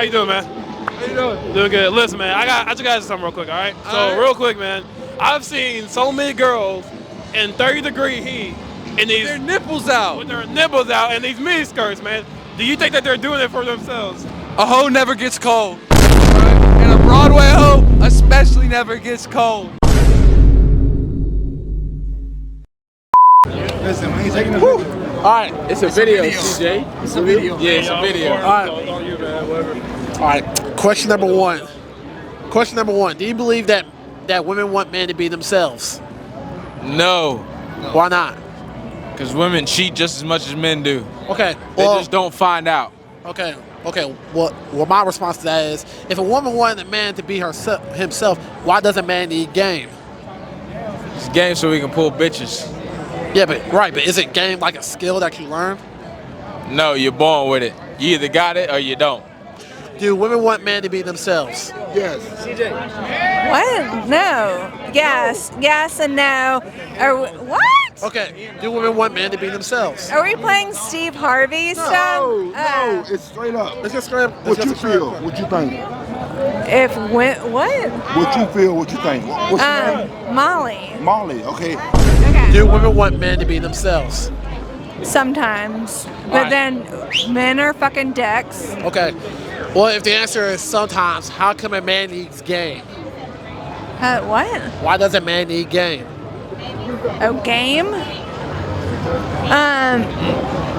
How you doing, man? How you doing? Doing good. Listen, man, I just got something real quick, all right? So, real quick, man, I've seen so many girls in 30-degree heat and these Their nipples out. with their nipples out and these mini skirts, man. Do you think that they're doing it for themselves? A hoe never gets cold. Right? And a Broadway hoe especially never gets cold. Listen, when he's taking a video. All right, it's a video, CJ. It's a video. Yeah, it's a video. All right, question number one. Question number one. Do you believe that women want men to be themselves? No. Why not? Because women cheat just as much as men do. Okay. They just don't find out. Okay. Well, my response to that is, if a woman wanted a man to be himself, why does a man need game? It's game so we can pull bitches. Yeah, but is it game like a skill that you learn? No, you're born with it. You either got it or you don't. Do women want men to be themselves? Yes. CJ. What? No. Yes. Yes and no. Or what? Okay. Do women want men to be themselves? Are we playing Steve Harvey stuff? No, it's straight up. Let's just straight up. What you feel? What you think? What? What you feel? What you think? What's your name? Molly. Molly. Okay. Okay. Do women want men to be themselves? Sometimes. But then men are fucking dicks. Okay. Well, if the answer is sometimes, how come a man needs game? What? Why does a man need game? Oh, game?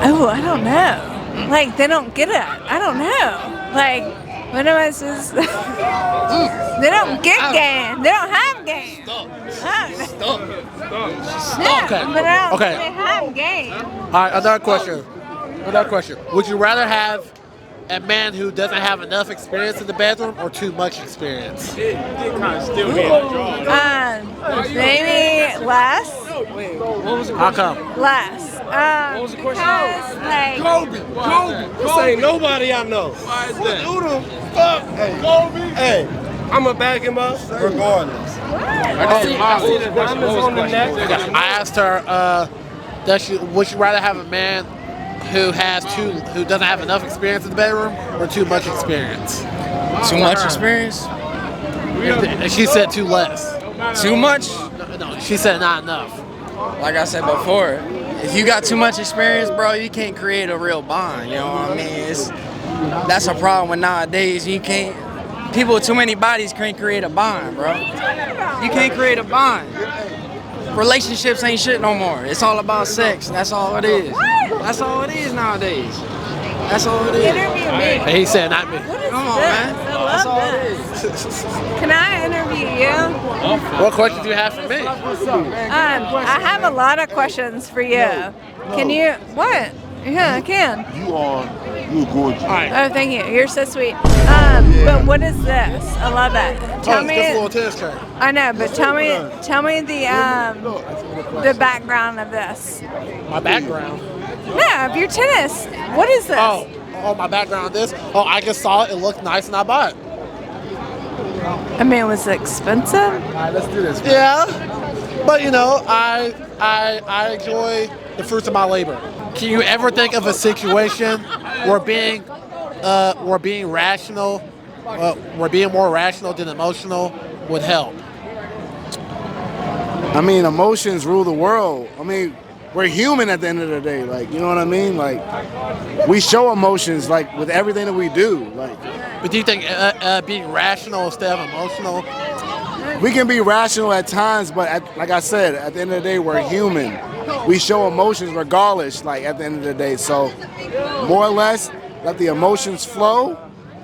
Oh, I don't know. Like, they don't get it. I don't know. Like, what am I supposed to... They don't get game. They don't have game. Stop. Yeah, Okay. but I don't Okay. think they have game. All right, another question. Would you rather have a man who doesn't have enough experience in the bedroom or too much experience? Maybe Less. How come? Less. What was the question? Because, like, Kobe. This ain't nobody I know. Why is that? Who the fuck? Hey, Kobe. Hey, I'ma back him up. regardless. I see the diamonds on the neck. I asked her, would you rather have a man who doesn't have enough experience in the bedroom or too much experience? Too much experience? And she said too less. Too much? No, she said not enough. Like I said before, if you got too much experience, bro, you can't create a real bond. You know what I mean? That's a problem with nowadays. You can't. People with too many bodies can't create a bond, bro. You can't create a bond. Relationships ain't shit no more. It's all about sex. That's all it is. That's all it is nowadays. That's all it is. interview me. And he said not me. Come on, man. That's all it is. Can I interview you? What questions do you have for me? I have a lot of questions for you. Can you? What? Yeah, I can. You're gorgeous. Oh, thank you. You're so sweet. But what is this? I love it. Tell It's me. just a little tennis shirt. I know, but tell me the background of this. My background. No, of your tennis. What is this? Oh, my background of this? Oh, I just saw it. It looked nice and I bought it. I mean, was it expensive? All right, let's do this. Yeah, but you know, I enjoy the fruits of my labor. Can you ever think of a situation where being rational, where being more rational than emotional would help? I mean, emotions rule the world. I mean, we're human at the end of the day. Like, you know what I mean? Like, we show emotions, like, with everything that we do. Like, But do you think being rational instead of emotional? we can be rational at times, but like I said, at the end of the day, we're human. We show emotions regardless, like, at the end of the day. So, more or less, let the emotions flow,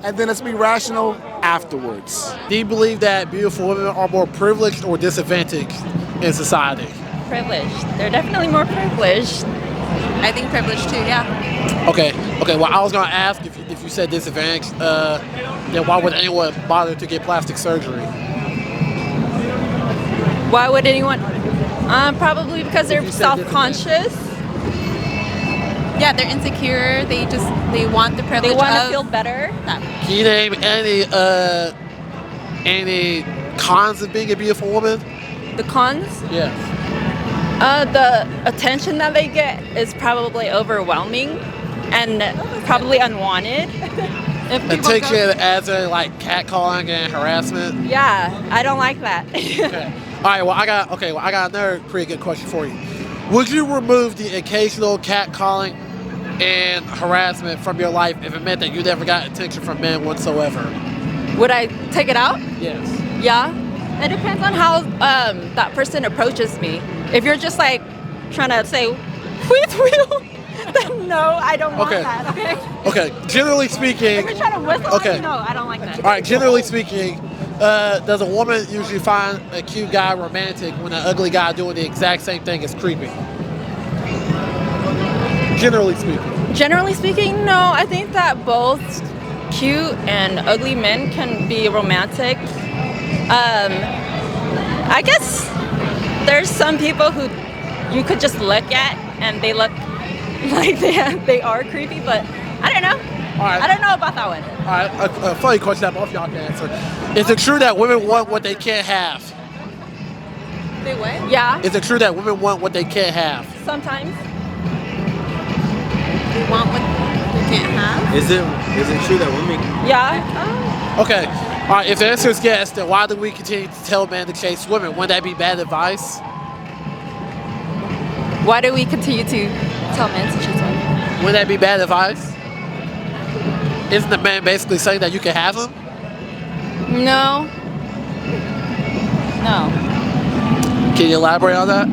and then let's be rational afterwards. Do you believe that beautiful women are more privileged or disadvantaged in society? Privileged. They're definitely more privileged. I think privileged too, yeah. Okay. Well, I was gonna ask if you said disadvantaged, then why would anyone bother to get plastic surgery? Why would anyone? Probably because they're self-conscious. Yeah, they're insecure. They want the privilege. They want to of feel better. that. Can you name any cons of being a beautiful woman? The cons? Yeah. The attention that they get is probably overwhelming and probably unwanted. If And people takes go- it as a like catcalling and harassment. Yeah, I don't like that. Okay. All right. Well, I got another pretty good question for you. Would you remove the occasional catcalling and harassment from your life if it meant that you never got attention from men whatsoever? Would I take it out? Yes. Yeah. It depends on how that person approaches me. If you're just like trying to say, wheel, then no, I don't want Okay. that. Okay. Okay. Generally If speaking. you're trying to whistle, Okay. no, I don't like that. All right. Generally speaking, does a woman usually find a cute guy romantic when an ugly guy doing the exact same thing is creepy? Generally speaking. Generally speaking, no. I think that both cute and ugly men can be romantic. I guess there's some people who you could just look at and they look like they are creepy, but I don't know. All right. I don't know about that one. All right, a funny question that both y'all can answer. Is it true that women want what they can't have? They what? Yeah, Is it true that women want what they can't have? sometimes. They want what they can't have. Is it true that women? Yeah. Okay. All right, if the answer is yes, then why do we continue to tell men to chase women? Wouldn't that be bad advice? Why do we continue to tell men to chase women? Wouldn't that be bad advice? Isn't the man basically saying that you can have him? No. No. Can you elaborate on that?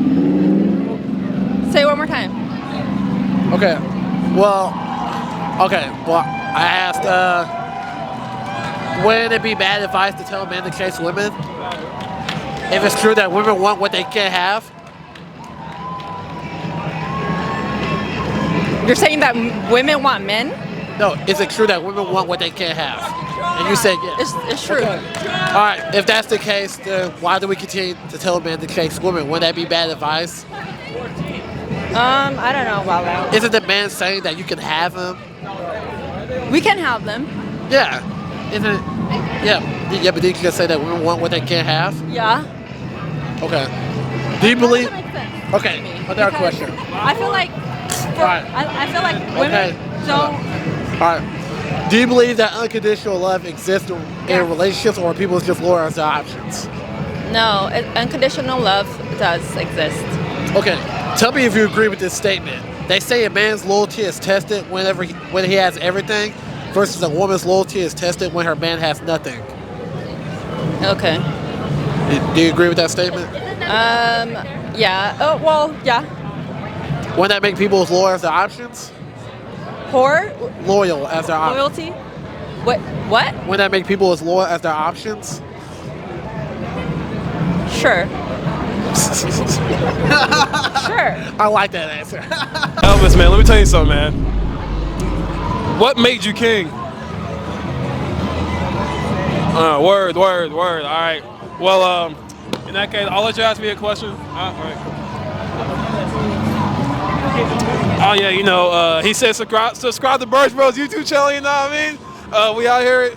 Say it one more time. Okay. Well, I asked, wouldn't it be bad advice to tell men to chase women? If it's true that women want what they can't have? You're saying that women want men? No, is it true that women want what they can't have? And you said yes. It's true. Okay. All right, if that's the case, then why do we continue to tell men to chase women? Wouldn't that be bad advice? I don't know about that. Isn't the man saying that you can have him? We can have them. Yeah. Isn't it? Yeah. Yeah, but then you can say that women want what they can't have? Yeah. Okay. Do you believe? That makes sense. Okay, another Because question. I feel like Alright. I feel like women don't. All right. Do you believe that unconditional love exists in relationships, or are people just lower as their options? No, unconditional love does exist. Okay. Tell me if you agree with this statement. They say a man's loyalty is tested when he has everything, versus a woman's loyalty is tested when her man has nothing. Okay. Do you agree with that statement? Yeah. Oh well. Yeah. Wouldn't that make people as loyal as their options? Whore. Loyal as their options. Loyalty. What? What? Wouldn't that make people as loyal as their options? Sure. Sure. I like that answer. Elvis, man, let me tell you something, man. What made you king? Word. All right. Well, in that case, I'll let you ask me a question. All right. Oh yeah, you know, he said subscribe to Birch Bros YouTube channel. You know what I mean? We out here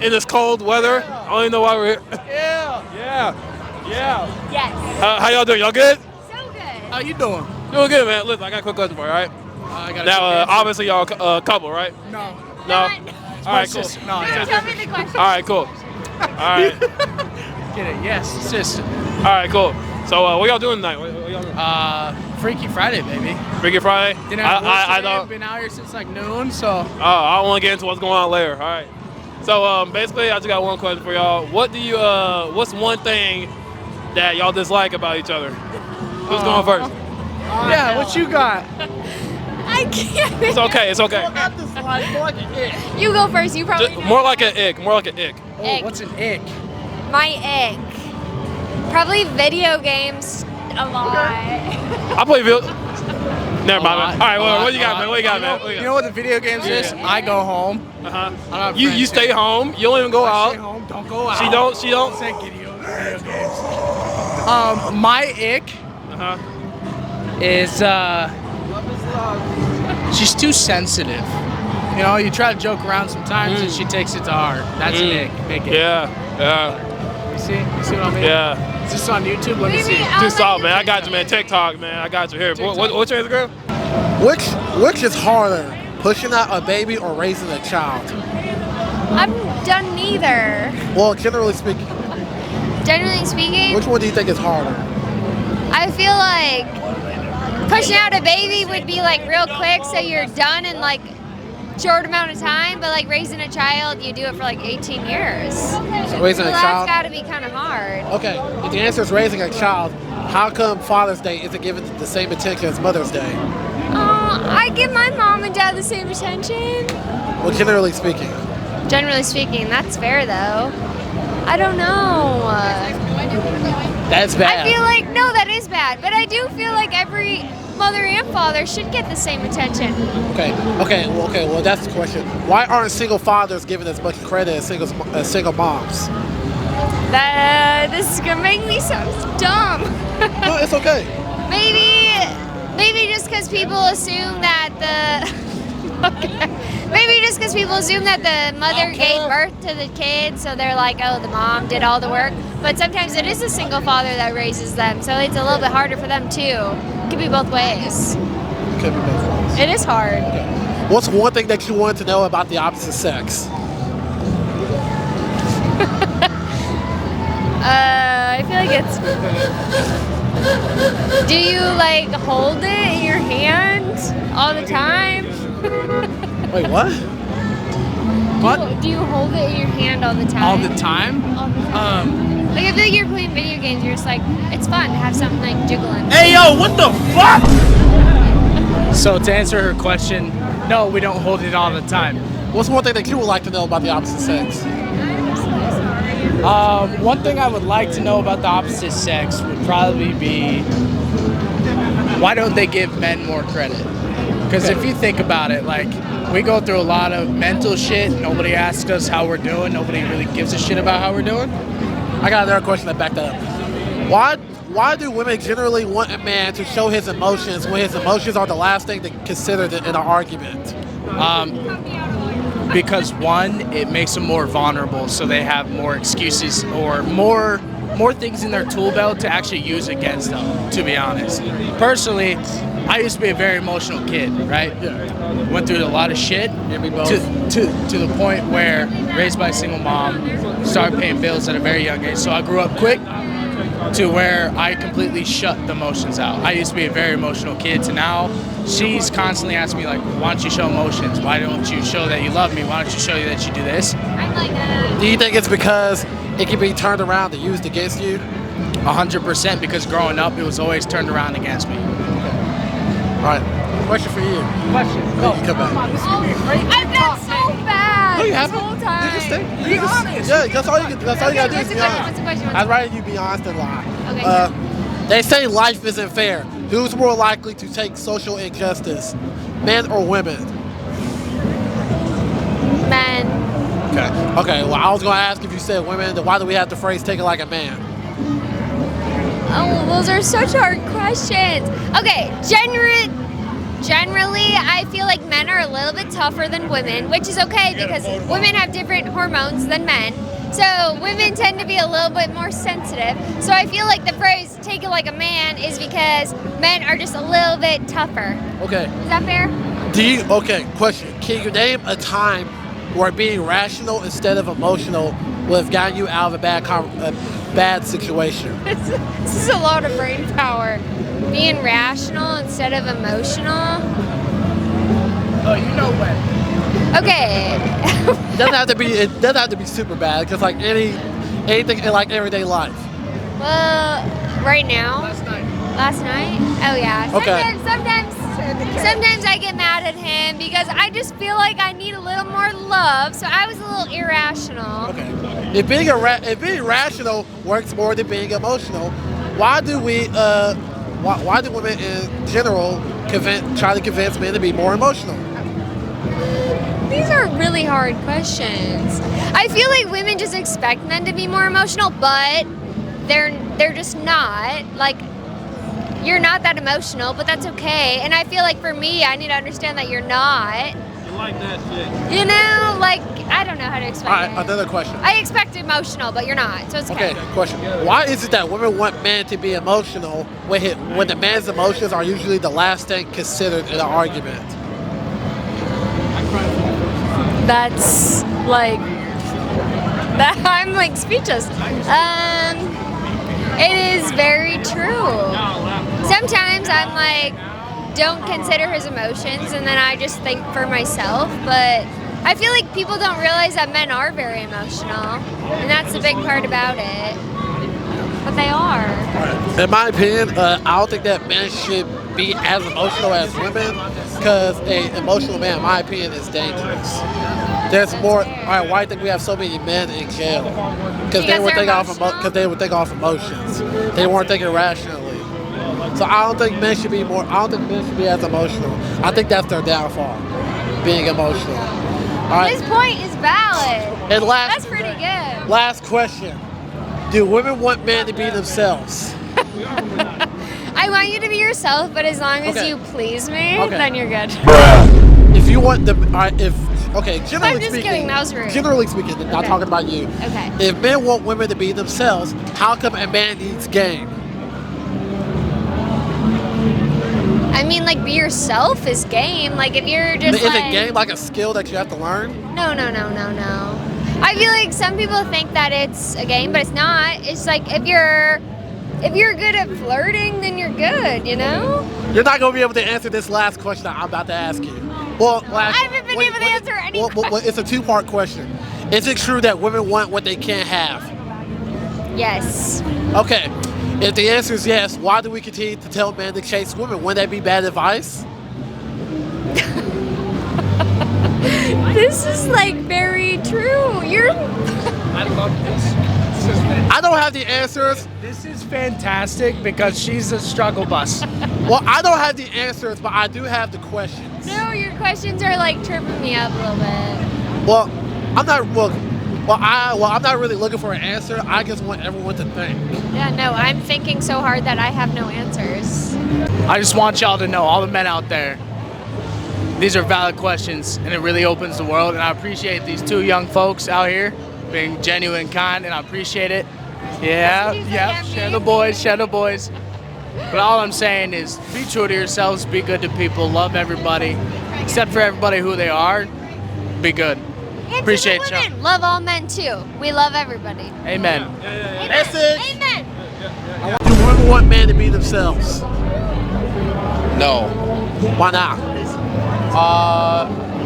in this cold weather. I don't even know why we're here. Yeah. Yes. How y'all doing? Y'all good? So good. How you doing? Doing good, man. Listen, I got a quick question for you, all right? I got Now, obviously, y'all a couple, right? No. No? All right, cool. No, Tell me the question. All right, cool. All right. Get it? Yes, sister. All right, cool. So, what y'all doing tonight? What y'all doing? Freaky Friday, baby. Freaky Friday? Didn't have work I today, don't. Been out here since like noon, so. I don't want to get into what's going on later. All right. So, basically, I just got one question for y'all. What's one thing that y'all dislike about each other? Who's going first? Yeah, what you got? I can't. It's okay. It's okay. You go first. You probably know. More like an ick. More like an ick. Oh, what's an ick? My ick. Probably video games a lot. I play video. Never mind, man. All right, what you got, man? What you got, man? You know what the video games is? I go home. You stay home. You don't even go out. Stay home. Don't go out. She don't. Say video games. My ick is she's too sensitive. You know, you try to joke around sometimes and she takes it to heart. That's an ick. Big ick. Yeah. You see what I mean? Yeah. Is this on YouTube? Let me see. Just stop, man. I got you, man. TikTok, man. I got you here. What's your Instagram? Which is harder, pushing out a baby or raising a child? I've done neither. Well, generally speaking, Generally speaking, which one do you think is harder? I feel like pushing out a baby would be like real quick, so you're done in like short amount of time. But like raising a child, you do it for like 18 years. So raising a that's child. got to be kind of hard. Okay, if the answer is raising a child, how come Father's Day isn't given the same attention as Mother's Day? I give my mom and dad the same attention. Well, generally speaking. Generally speaking, that's fair though. I don't know. That's bad. I feel like, no, that is bad. But I do feel like every mother and father should get the same attention. Okay, well, that's the question. Why aren't single fathers given as much credit as single moms? This is gonna make me sound dumb. No, it's okay. Maybe just because people assume that maybe just because people assume that the mother gave birth to the kid, so they're like, oh, the mom did all the work. But sometimes it is a single father that raises them, so it's a little bit harder for them too. It could be both ways. Could be both ways. It is hard. Okay. What's one thing that you wanted to know about the opposite sex? I feel like it's. Do you like hold it in your hand all the time? Wait, what? Do you hold it in your hand all the time? All the time? All the time. Like I feel like you're playing video games. You're just like, it's fun to have something like jiggling. Hey yo, what the fuck? So to answer her question, no, we don't hold it all the time. What's one thing that you would like to know about the opposite sex? One thing I would like to know about the opposite sex would probably be, why don't they give men more credit? Because if you think about it, like, we go through a lot of mental shit. Nobody asks us how we're doing. Nobody really gives a shit about how we're doing. I got another question that backed that up. Why do women generally want a man to show his emotions when his emotions are the last thing to consider in an argument? Because one, it makes them more vulnerable, so they have more excuses or more things in their tool belt to actually use against them, to be honest. Personally, I used to be a very emotional kid, right? Yeah. Went through a lot of shit to the point where, raised by a single mom, started paying bills at a very young age. So I grew up quick to where I completely shut the emotions out. I used to be a very emotional kid to now she's constantly asking me like, why don't you show emotions? Why don't you show that you love me? Why don't you show you that you do this? Do you think it's because it can be turned around and used against you? 100%, because growing up it was always turned around against me. All right, question for you. Question. Go. You come back. I've been so bad No, you this haven't. whole time. You just stay. Be honest. Yeah, that's all you gotta do is What's the be question? honest. What's the question? I'd rather you be honest than lie. Okay. They say life isn't fair. Who's more likely to take social injustice, men or women? Men. Okay. Well, I was gonna ask if you said women, then why do we have the phrase "take it like a man"? Oh, those are such hard questions. Okay, generally, I feel like men are a little bit tougher than women, which is okay because women have different hormones than men. So women tend to be a little bit more sensitive. So I feel like the phrase "take it like a man" is because men are just a little bit tougher. Okay. Is that fair? Question. Can you name a time where being rational instead of emotional would have gotten you out of a bad situation? This is a lot of brain power. Being rational instead of emotional. Oh, you know when. Okay. It doesn't have to be super bad, because like anything in like everyday life. Well, right now. Last night? Oh yeah. Okay. Sometimes I get mad at him because I just feel like I need a little more love. So I was a little irrational. Okay. If being rational works more than being emotional, why do women in general try to convince men to be more emotional? These are really hard questions. I feel like women just expect men to be more emotional, but they're just not. Like, you're not that emotional, but that's okay. And I feel like for me, I need to understand that you're not. You like that shit. You know, like, I don't know how to explain All right, it. another question. I expect emotional, but you're not, so it's okay. Okay, question. Why is it that women want men to be emotional when the man's emotions are usually the last thing considered in an argument? That's like I'm like speechless. It is very true. Sometimes I'm like, don't consider his emotions, and then I just think for myself. But I feel like people don't realize that men are very emotional, and that's the big part about it. But they are. In my opinion, I don't think that men should be as emotional as women, because an emotional man, in my opinion, is dangerous. There's more. All right, why do you think we have so many men in jail? Because they were thinking off emotions. They weren't thinking rationally. So I don't think men should be more. I don't think men should be as emotional. I think that's their downfall, being emotional. All right. His point is valid. And That's pretty good. Last question: do women want men to be themselves? I want you to be yourself, but as long as Okay. you please me, Okay. then you're good. If you want the, generally I'm just speaking, kidding, that was rude. Generally speaking, not Okay. talking about you. Okay. If men want women to be themselves, how come a man needs game? I mean, like, be yourself is game. Like, if you're just Is like... a game like a skill that you have to learn? No. I feel like some people think that it's a game, but it's not. It's like, if you're good at flirting, then you're good, you know? You're not going to be able to answer this last question that I'm about to ask you. Well, I haven't been able to answer any well, it's a two-part question. Is it true that women want what they can't have? Yes. Okay. If the answer is yes, why do we continue to tell men to chase women? Wouldn't that be bad advice? This is, like, very true. I love this. I don't have the answers. This is fantastic because she's a struggle bus. Well, I don't have the answers, but I do have the questions. No, your questions are, like, tripping me up a little bit. Well, I'm not really looking for an answer. I just want everyone to think. Yeah, no, I'm thinking so hard that I have no answers. I just want y'all to know, all the men out there, these are valid questions, and it really opens the world. And I appreciate these two young folks out here being genuine and kind, and I appreciate it. Yeah, share the boys. But all I'm saying is, be true to yourselves, be good to people, love everybody, accept for everybody who they are, be good. And Appreciate to the y'all. women, love all men too. We love everybody. Amen. Message. Amen. Do women want men to be themselves? No. Why not?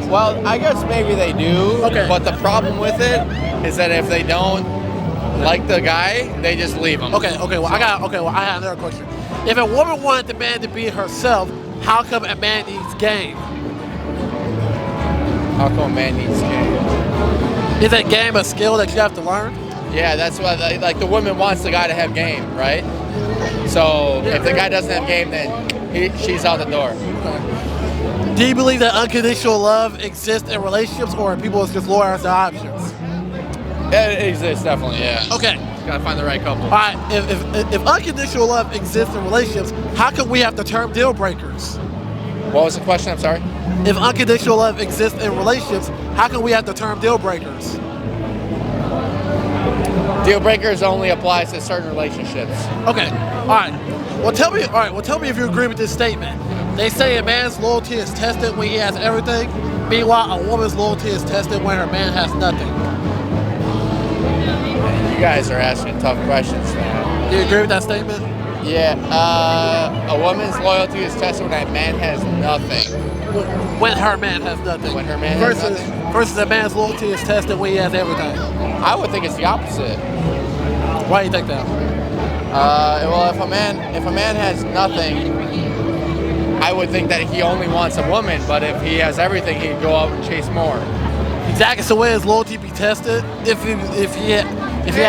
Well, I guess maybe they do. Okay. But the problem with it is that if they don't like the guy, they just leave him. Okay. Well, I have another question. If a woman wanted the man to be herself, how come a man needs game? How come a man needs game? Is that game a skill that you have to learn? Yeah, that's what, like, the woman wants the guy to have game, right? So if the guy doesn't have game, then she's out the door. Do you believe that unconditional love exists in relationships, or are people just loyal as the options? It exists, definitely, yeah. Okay. Gotta find the right couple. All right. If unconditional love exists in relationships, how come we have the term deal breakers? What was the question? I'm sorry? If unconditional love exists in relationships, how come we have the term deal breakers? Deal breakers only applies to certain relationships. Okay. All right. Well, tell me if you agree with this statement. They say a man's loyalty is tested when he has everything. Meanwhile, a woman's loyalty is tested when her man has nothing. You guys are asking tough questions, man. Do you agree with that statement? Yeah. A woman's loyalty is tested when a man has nothing. When her man has nothing. When her man has nothing. Versus a man's loyalty is tested when he has everything. I would think it's the opposite. Why do you think that? Well, if a man has nothing, I would think that he only wants a woman. But if he has everything, he'd go out and chase more. Exactly. So where his loyalty be tested? If he had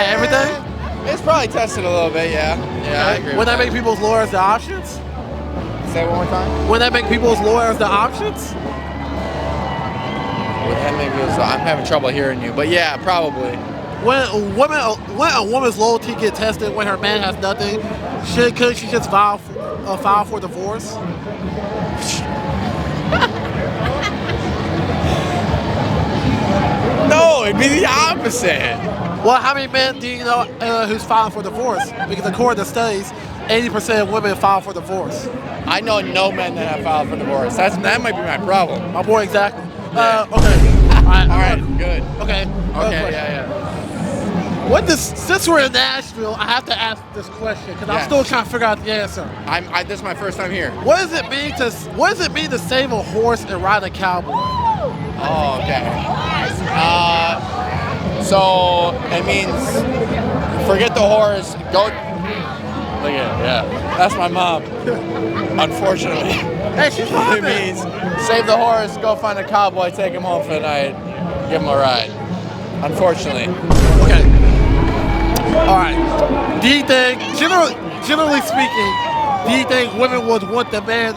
everything? It's probably tested a little bit, yeah. Yeah, I agree. Would that make people as loyal as the options? Say it one more time. Would that make people as loyal as the options? Would that make people? I'm having trouble hearing you, but yeah, probably. When a woman's loyalty get tested when her man has nothing, could she just file for divorce? No, it'd be the opposite. Well, how many men do you know who's filing for divorce? Because according to studies, 80% of women file for divorce. I know no men that have filed for divorce. That might be my problem. My boy, exactly. Yeah. Okay. All right. All right, good. Okay. Okay, yeah. Since we're in Nashville, I have to ask this question because I'm Yes. still trying to figure out the answer. This is my first time here. What does it mean to save a horse and ride a cowboy? Oh, okay. So it means forget the horse, go. Look at it, yeah. That's my mom. Unfortunately. Hey, she's It means save the horse, go find a cowboy, take him home for the night, give him a ride. Unfortunately. Okay. All right. Do you think, generally speaking, do you think women would want the man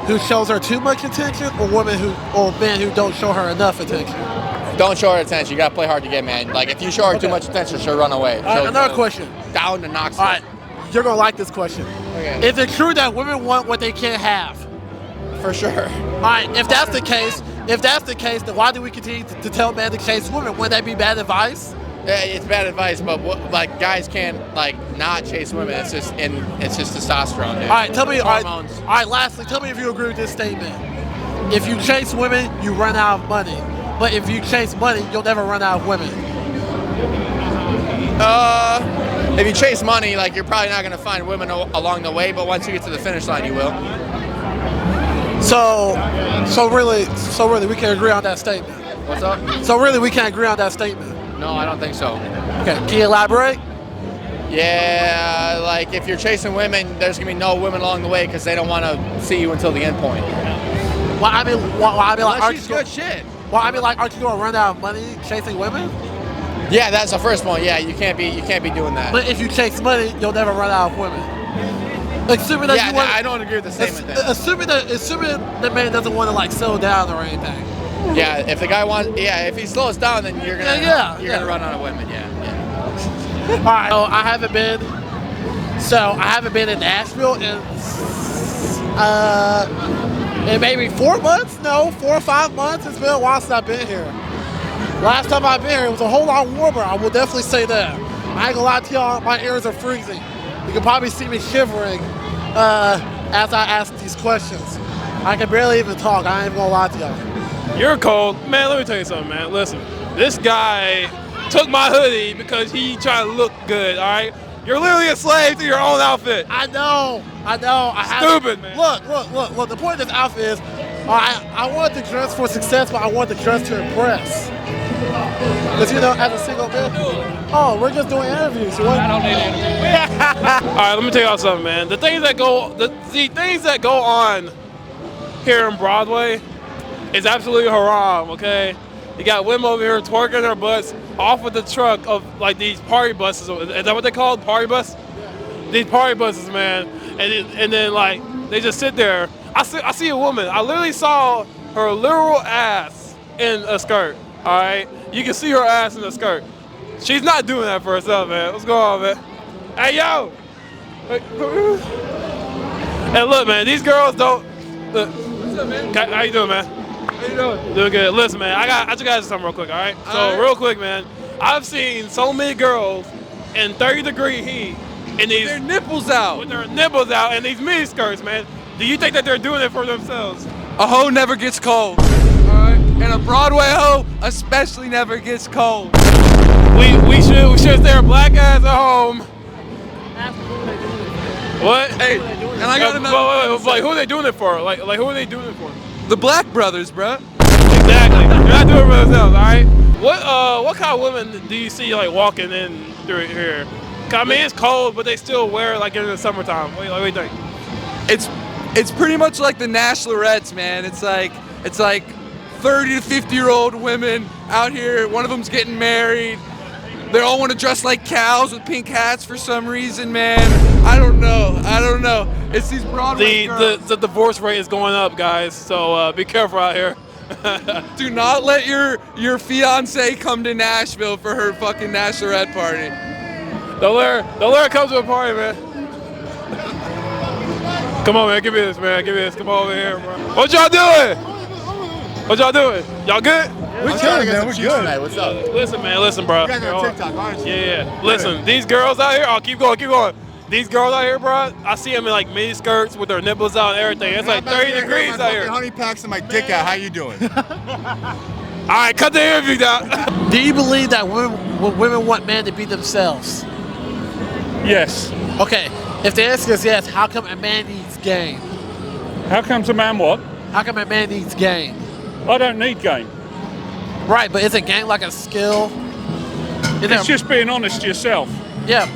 who shows her too much attention, or men who don't show her enough attention? Don't show her attention. You gotta play hard to get, man. Like if you show her too much attention, she'll run away. All right, another question. Down to Knoxville. All right, you're gonna like this question. Okay. Is it true that women want what they can't have? For sure. All right, if that's the case, then why do we continue to tell men to chase women? Wouldn't that be bad advice? Yeah, it's bad advice, but guys can't not chase women. It's just testosterone, dude. All right, tell me. Hormones. All right. Lastly, tell me if you agree with this statement. If you chase women, you run out of money. But if you chase money, you'll never run out of women. If you chase money, you're probably not gonna find women along the way, but once you get to the finish line, you will. So really, we can agree on that statement. What's up? So really, we can't agree on that statement. No, I don't think so. Okay, can you elaborate? Yeah, if you're chasing women, there's gonna be no women along the way because they don't want to see you until the end point. Well, I mean, Unless she's good shit. Well, I mean, aren't you gonna run out of money chasing women? Yeah, that's the first point. Yeah, you can't be doing that. But if you chase money, you'll never run out of women. Assuming that you want. I don't agree with the statement. Assuming the man doesn't want to settle down or anything. Yeah, if the guy wants, if he slows down, then you're gonna gonna run out of women. Yeah. All right. So I haven't been in Nashville in maybe 4 months. No, 4 or 5 months. It's been a while since I've been here. Last time I've been here, it was a whole lot warmer. I will definitely say that. I ain't gonna lie to y'all, my ears are freezing. You can probably see me shivering as I ask these questions. I can barely even talk. I ain't even gonna lie to y'all. You're cold. Man, let me tell you something, man. Listen, this guy took my hoodie because he tried to look good, all right? You're literally a slave to your own outfit. I know. Stupid, man. Look. The point of this outfit is, I wanted to dress for success, but I wanted to dress to impress. Because, as a single man, we're just doing interviews. I don't need interviews. All right, let me tell y'all something, man. The things that go on here in Broadway is absolutely haram, okay? You got women over here twerking their butts off of the truck of these party buses. Is that what they call party bus? These party buses, man. And then they just sit there. I see a woman. I literally saw her literal ass in a skirt. All right, you can see her ass in a skirt. She's not doing that for herself, man. What's going on, man? Hey, yo. And look, man, these girls don't. Look. What's up, man? How you doing, man? How you doing? Doing good. Listen, man, I just got something real quick, all right? Real quick, man, I've seen so many girls in 30-degree heat and with their nipples out. With their nipples out and these mini skirts, man. Do you think that they're doing it for themselves? A hoe never gets cold. Alright? And a Broadway hoe especially never gets cold. We should stay our black ass at home. What? Hey, and I got another. Who are they doing it for? Like who are they doing it for? The Black Brothers, bruh. Exactly. They're not doing it for themselves, all right? What kind of women do you see walking in through here? I mean, it's cold, but they still wear in the summertime. What do you think? It's pretty much like the Nashvillettes, man. It's like 30 to 50-year-old women out here. One of them's getting married. They all want to dress like cows with pink hats for some reason, man. I don't know. It's these Broadway girls. The divorce rate is going up, guys. So be careful out here. Do not let your fiance come to Nashville for her fucking Nashvillette party. Don't let her come to a party, man. Come on, man. Give me this, man. Give me this. Come over here, bro. What y'all doing? Y'all good? We're chilling, man. We're good. Tonight. What's up? Listen, bro. You guys are on TikTok, aren't you? Yeah. Listen, these girls out here. Keep going. These girls out here, bro. I see them in mini skirts with their nipples out and everything. It's 30 degrees out here. Honey packs and my dick out. How you doing? right, cut the interview down. Do you believe that women want men to be themselves? Yes. Okay, if the answer is yes, how come a man needs game? How comes a man what? How come a man needs game? I don't need game. Right, but isn't game like a skill? It's just being honest to yourself. Yeah,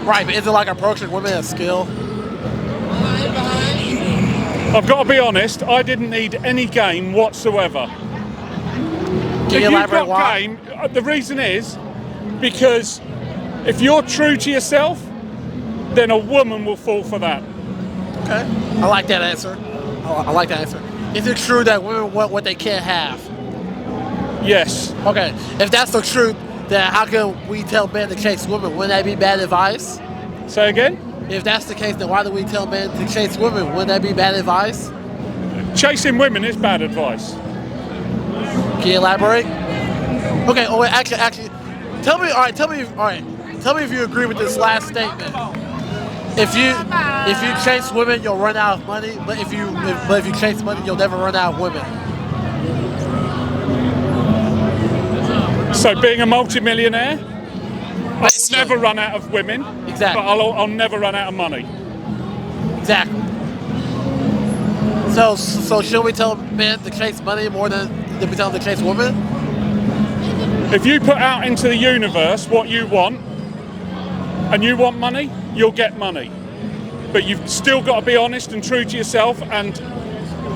right, but is it like approaching women a skill? I've got to be honest, I didn't need any game whatsoever. Can you elaborate why? Game, the reason is because if you're true to yourself, then a woman will fall for that. Okay, I like that answer. I like that answer. Is it true that women want what they can't have? Yes. Okay, if that's the truth, then how can we tell men to chase women? Wouldn't that be bad advice? Say again? If that's the case, then why do we tell men to chase women? Wouldn't that be bad advice? Chasing women is bad advice. Can you elaborate? Okay. Oh wait, actually, tell me if you agree with this last statement. If you chase women, you'll run out of money. But if you chase money, you'll never run out of women. So being a multi-millionaire, I'll never run out of women. Exactly. But I'll never run out of money. Exactly. So should we tell men to chase money more than we tell them to chase women? If you put out into the universe what you want, and you want money, you'll get money. But you've still got to be honest and true to yourself, and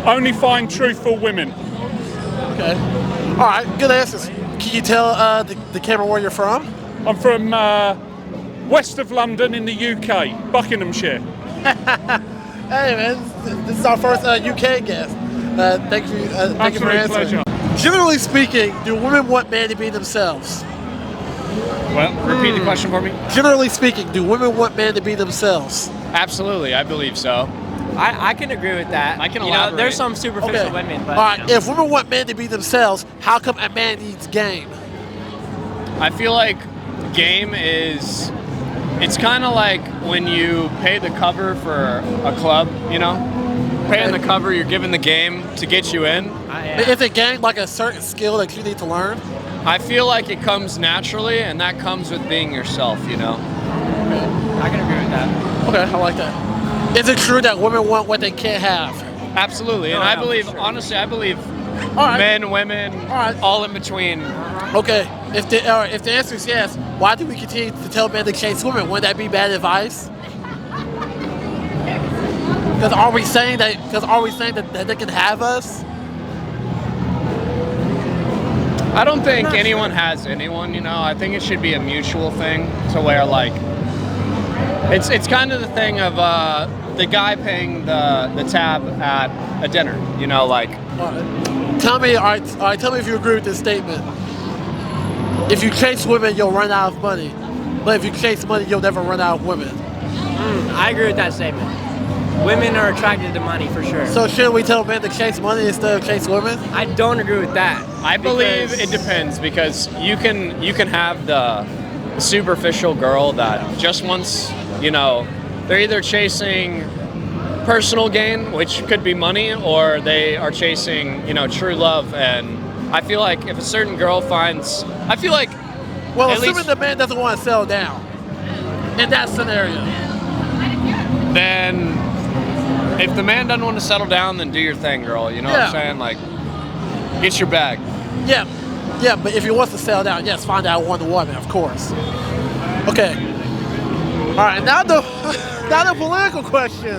only find truthful women. Okay. All right. Good answers. Can you tell the camera where you're from? I'm from west of London in the UK, Buckinghamshire. Hey man, this is our first UK guest. Thank you for answering. Pleasure. Generally speaking, do women want men to be themselves? Well, repeat the question for me. Generally speaking, do women want men to be themselves? Absolutely, I believe so. I can agree with that. I can elaborate. elaborate. There's some superficial women, but all right. If women want men to be themselves, how come a man needs game? I feel like game is, it's kind of like when you pay the cover for a club, you know? Paying the cover, you're giving the game to get you in. Is it game like a certain skill that you need to learn? I feel like it comes naturally, and that comes with being yourself, you know? I can agree with that. Okay, I like that. Is it true that women want what they can't have? Absolutely, and I believe, honestly, I believe men, women, all in between. Okay, if the answer is yes, why do we continue to tell men to chase women? Wouldn't that be bad advice? Because are we saying that they can have us? I don't think anyone has anyone, you know. I think it should be a mutual thing to where, like, it's kind of the thing of the guy paying the tab at a dinner, you know, like. Tell me if you agree with this statement. If you chase women, you'll run out of money. But if you chase money, you'll never run out of women. I agree with that statement. Women are attracted to money for sure. So should we tell men to chase money instead of chase women? I don't agree with that. I believe it depends, because you can have the superficial girl that just wants, you know, they're either chasing personal gain, which could be money, or they are chasing, you know, true love. And I feel like if a certain girl finds, I feel like, well, assuming the man doesn't want to settle down in that scenario, then if the man doesn't want to settle down, then do your thing, girl. You know what I'm saying? Like, get your bag. Yeah, but if he wants to settle down, yes, find out one woman, of course. Okay. All right, now the political question.